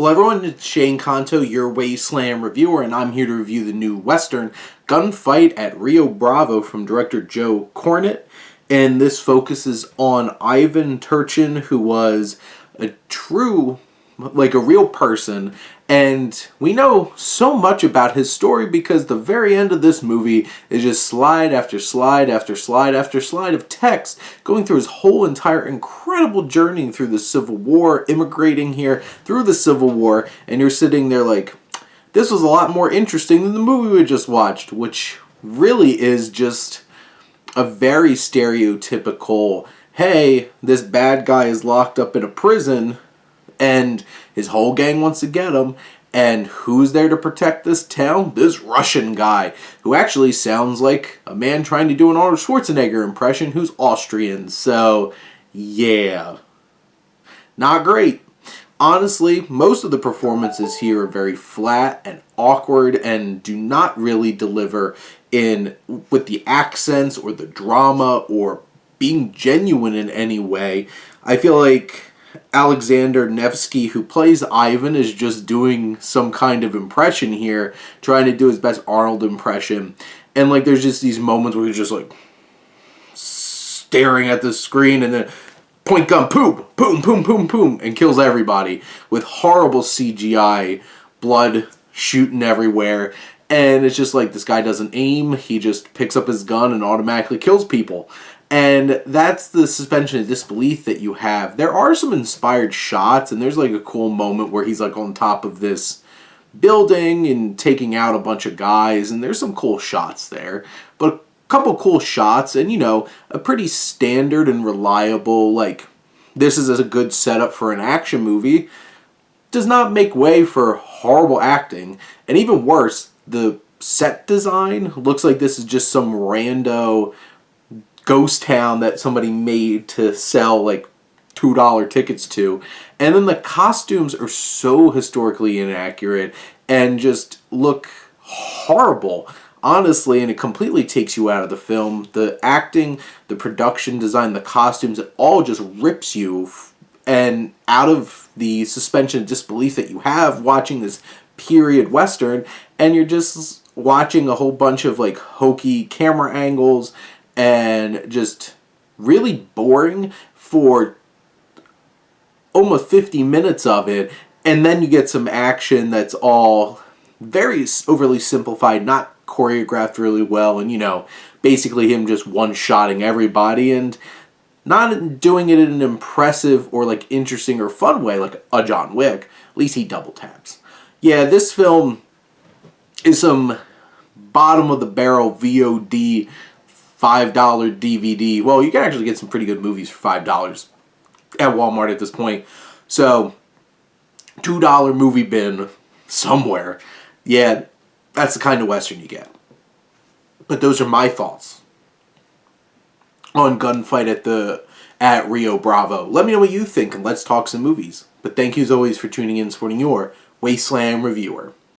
Hello everyone, it's Shane Kanto, your Wasteland reviewer, and I'm here to review the new Western, Gunfight at Rio Bravo from director Joe Cornett. And this focuses on Ivan Turchin, who was a real person. And we know so much about his story because the very end of this movie is just slide after slide after slide after slide of text going through his whole entire incredible journey through the Civil War, immigrating here through the Civil War, and you're sitting there like, this was a lot more interesting than the movie we just watched, which really is just a very stereotypical, hey, this bad guy is locked up in a prison, and his whole gang wants to get him. And who's there to protect this town? This Russian guy, who actually sounds like a man trying to do an Arnold Schwarzenegger impression who's Austrian. So, yeah. Not great. Honestly, most of the performances here are very flat and awkward and do not really deliver with the accents or the drama or being genuine in any way. I feel like Alexander Nevsky, who plays Ivan, is just doing some kind of impression here, trying to do his best Arnold impression. And like, there's just these moments where he's just like staring at the screen and then point gun, boom, boom, boom, boom, boom, and kills everybody with horrible CGI, blood shooting everywhere. And it's just like, this guy doesn't aim, he just picks up his gun and automatically kills people. And that's the suspension of disbelief that you have. There are some inspired shots, and there's like a cool moment where he's like on top of this building and taking out a bunch of guys, and there's some cool shots there. But a couple cool shots, and you know, a pretty standard and reliable, like, this is a good setup for an action movie, does not make way for horrible acting. And even worse, the set design looks like this is just some rando ghost town that somebody made to sell like $2 tickets to. And then the costumes are so historically inaccurate and just look horrible, honestly, and it completely takes you out of the film. The acting, the production design, the costumes, it all just rips you and out of the suspension of disbelief that you have watching this period Western, and you're just watching a whole bunch of like hokey camera angles and just really boring for almost 50 minutes of it. And then you get some action that's all very overly simplified, not choreographed really well, and you know, basically him just one-shotting everybody and not doing it in an impressive or like interesting or fun way like a John Wick. At least he double taps. Yeah, this film is some bottom of the barrel VOD $5 DVD. Well, you can actually get some pretty good movies for $5 at Walmart at this point. So, $2 movie bin somewhere. Yeah, that's the kind of Western you get. But those are my thoughts on Gunfight at Rio Bravo. Let me know what you think and let's talk some movies. But thank you as always for tuning in and supporting your Wasteland reviewer.